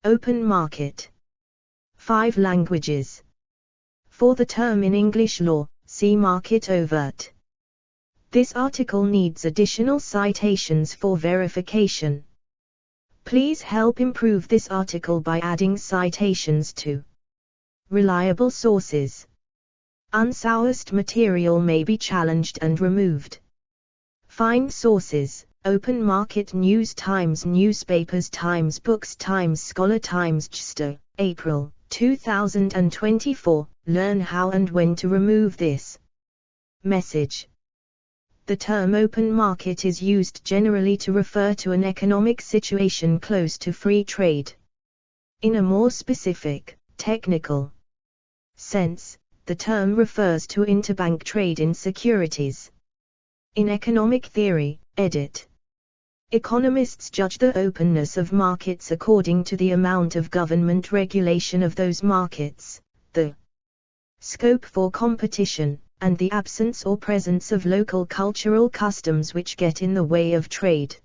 Open market. 5 languages. For the term in English law, see market overt. This article needs additional citations for verification. Please help improve this article by adding citations to reliable sources. Unsourced material may be challenged and removed. Find sources: Open Market News, Times Newspapers, Times Books, Times Scholar, Times Chester, April 2024. Learn how and when to remove this message. The term open market is used generally to refer to an economic situation close to free trade. In a more specific, technical sense, the term refers to interbank trade in securities. In economic theory, edit. Economists judge the openness of markets according to the amount of government regulation of those markets, the scope for competition, and the absence or presence of local cultural customs which get in the way of trade.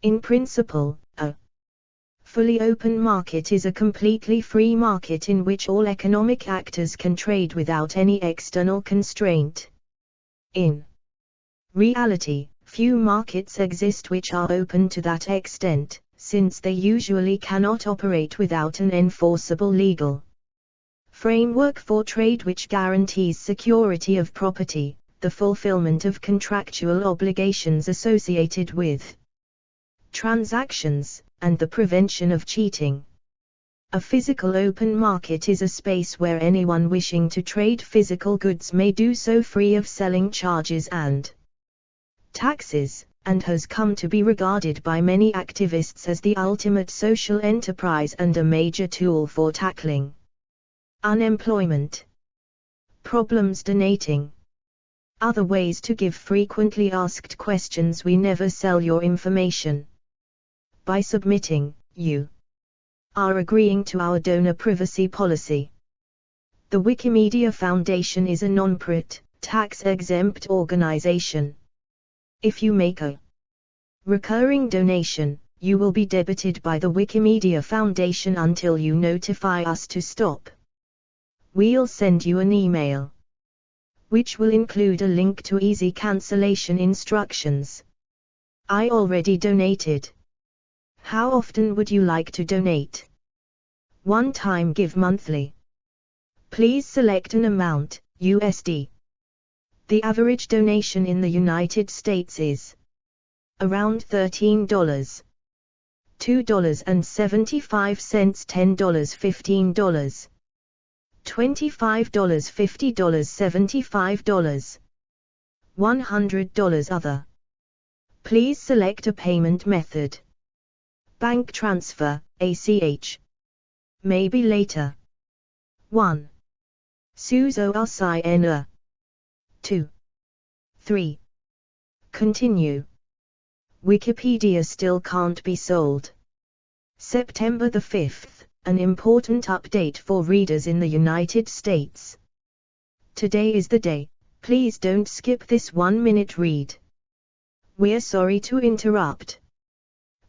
In principle, a fully open market is a completely free market in which all economic actors can trade without any external constraint. In reality, few markets exist which are open to that extent, since they usually cannot operate without an enforceable legal framework for trade which guarantees security of property, the fulfillment of contractual obligations associated with transactions, and the prevention of cheating. A physical open market is a space where anyone wishing to trade physical goods may do so free of selling charges and taxes, and has come to be regarded by many activists as the ultimate social enterprise and a major tool for tackling unemployment problems. Donating. Other ways to give frequently asked questions: we never sell your information. By submitting, you are agreeing to our donor privacy policy. The Wikimedia Foundation is a non-profit, tax-exempt organization. If you make a recurring donation, you will be debited by the Wikimedia Foundation until you notify us to stop. We'll send you an email, which will include a link to easy cancellation instructions. I already donated. How often would you like to donate? One-time give monthly. Please select an amount, USD. The average donation in the United States is around $13. $2.75, $10, $15. $25, $50, $75, $100 other. Please select a payment method. Bank transfer, ACH. Maybe later. 1. Suzo RCN. 2. 3. Continue. Wikipedia still can't be sold. September the 5th. An important update for readers in the United States. Today is the day. Please don't skip this 1-minute read. We're sorry to interrupt,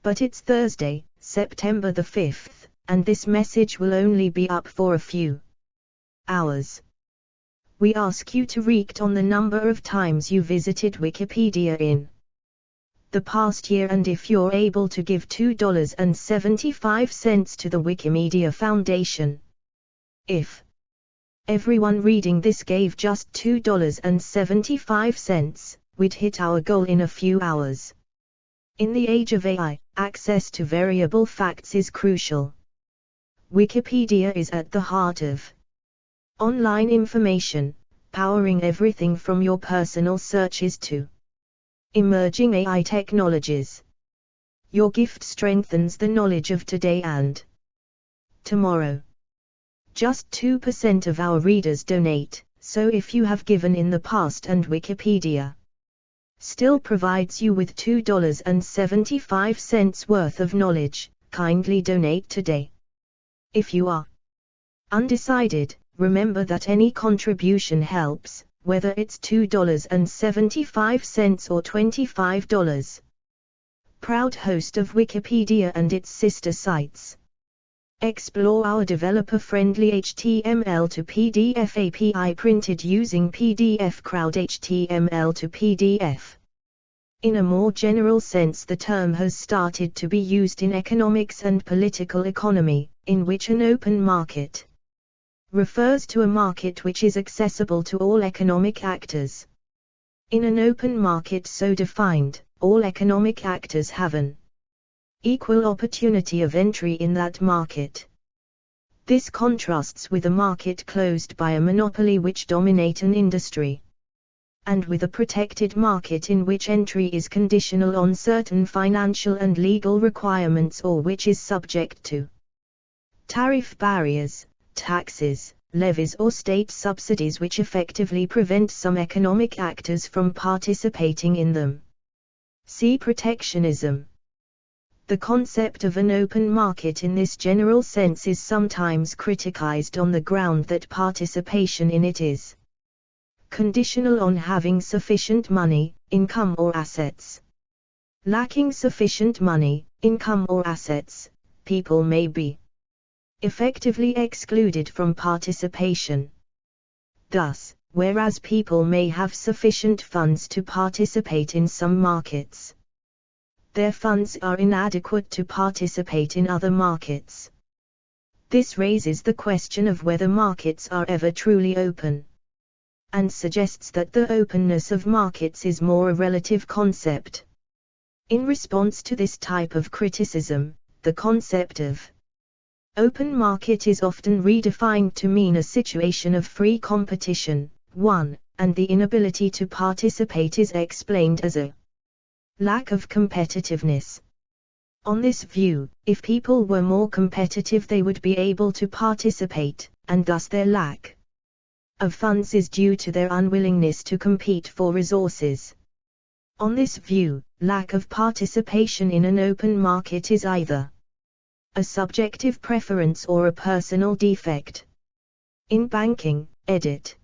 but it's Thursday, September the 5th, and this message will only be up for a few hours. We ask you to read on the number of times you visited Wikipedia in the past year, and if you're able to give $2.75 to the Wikimedia Foundation. If everyone reading this gave just $2.75, we'd hit our goal in a few hours. In the age of AI, access to variable facts is crucial. Wikipedia is at the heart of online information, powering everything from your personal searches to emerging AI technologies. Your gift strengthens the knowledge of today and tomorrow. Just 2% of our readers donate, so if you have given in the past and Wikipedia still provides you with $2.75 worth of knowledge, kindly donate today. If you are undecided, remember that any contribution helps, whether it's $2.75 or $25. Proud host of Wikipedia and its sister sites. Explore our developer-friendly HTML to PDF API printed using PDF Crowd HTML to PDF. In a more general sense, the term has started to be used in economics and political economy, in which an open market refers to a market which is accessible to all economic actors. In an open market so defined, all economic actors have an equal opportunity of entry in that market. This contrasts with a market closed by a monopoly which dominate an industry, and with a protected market in which entry is conditional on certain financial and legal requirements or which is subject to tariff barriers, taxes, levies or state subsidies which effectively prevent some economic actors from participating in them. See protectionism. The concept of an open market in this general sense is sometimes criticized on the ground that participation in it is conditional on having sufficient money, income or assets. Lacking sufficient money, income or assets, people may be effectively excluded from participation. Thus, whereas people may have sufficient funds to participate in some markets, their funds are inadequate to participate in other markets. This raises the question of whether markets are ever truly open, and suggests that the openness of markets is more a relative concept. In response to this type of criticism, the concept of open market is often redefined to mean a situation of free competition, and the inability to participate is explained as a lack of competitiveness. On this view, if people were more competitive they would be able to participate, and thus their lack of funds is due to their unwillingness to compete for resources. On this view, lack of participation in an open market is either a subjective preference or a personal defect. In banking, edit.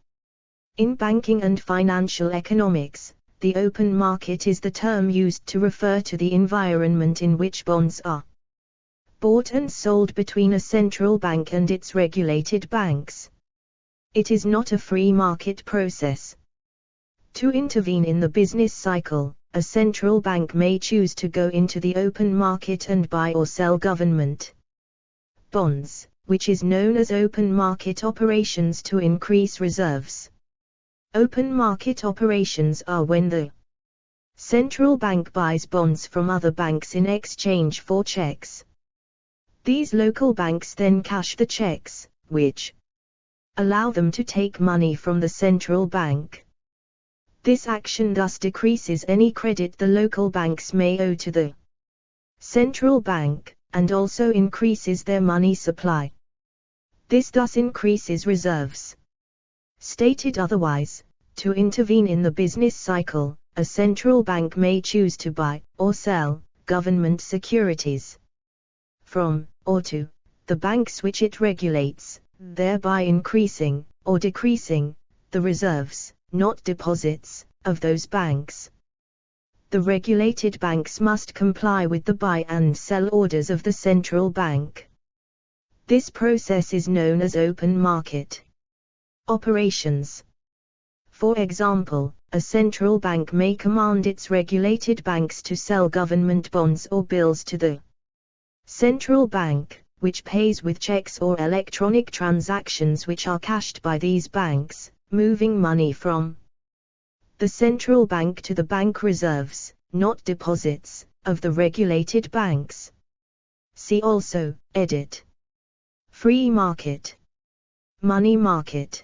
In banking and financial economics, the open market is the term used to refer to the environment in which bonds are bought and sold between a central bank and its regulated banks. It is not a free market process. To intervene in the business cycle, a central bank may choose to go into the open market and buy or sell government bonds, which is known as open market operations, to increase reserves. Open market operations are when the central bank buys bonds from other banks in exchange for checks. These local banks then cash the checks, which allow them to take money from the central bank. This action thus decreases any credit the local banks may owe to the central bank, and also increases their money supply. This thus increases reserves. Stated otherwise, to intervene in the business cycle, a central bank may choose to buy, or sell, government securities from, or to, the banks which it regulates, thereby increasing, or decreasing, the reserves, not deposits, of those banks. The regulated banks must comply with the buy and sell orders of the central bank. This process is known as open market operations. For example, a central bank may command its regulated banks to sell government bonds or bills to the central bank, which pays with checks or electronic transactions which are cashed by these banks, moving money from the central bank to the bank reserves, not deposits, of the regulated banks. See also, edit. Free market, money market,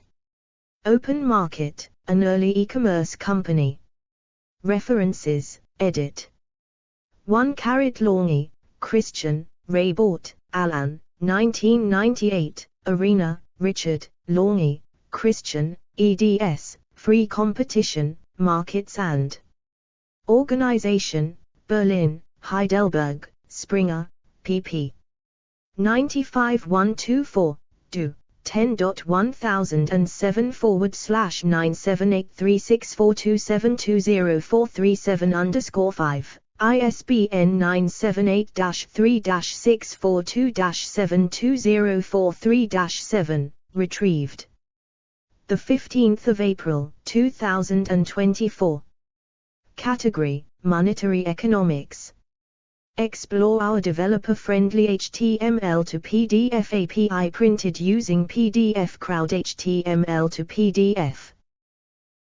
open market, an early e-commerce company. References, edit. 1 Longy, Christian, Raybort, Alan, 1998, Arena, Richard, Longy, Christian, eds, Free Competition, Markets and Organization, Berlin, Heidelberg, Springer, pp. 95-124, do. 10.1007/9783642720437_5 ISBN 978-3-642-72043-7, retrieved. 15 April, 2024. Category: Monetary Economics. Explore our developer-friendly HTML to PDF API printed using PDF Crowd HTML to PDF.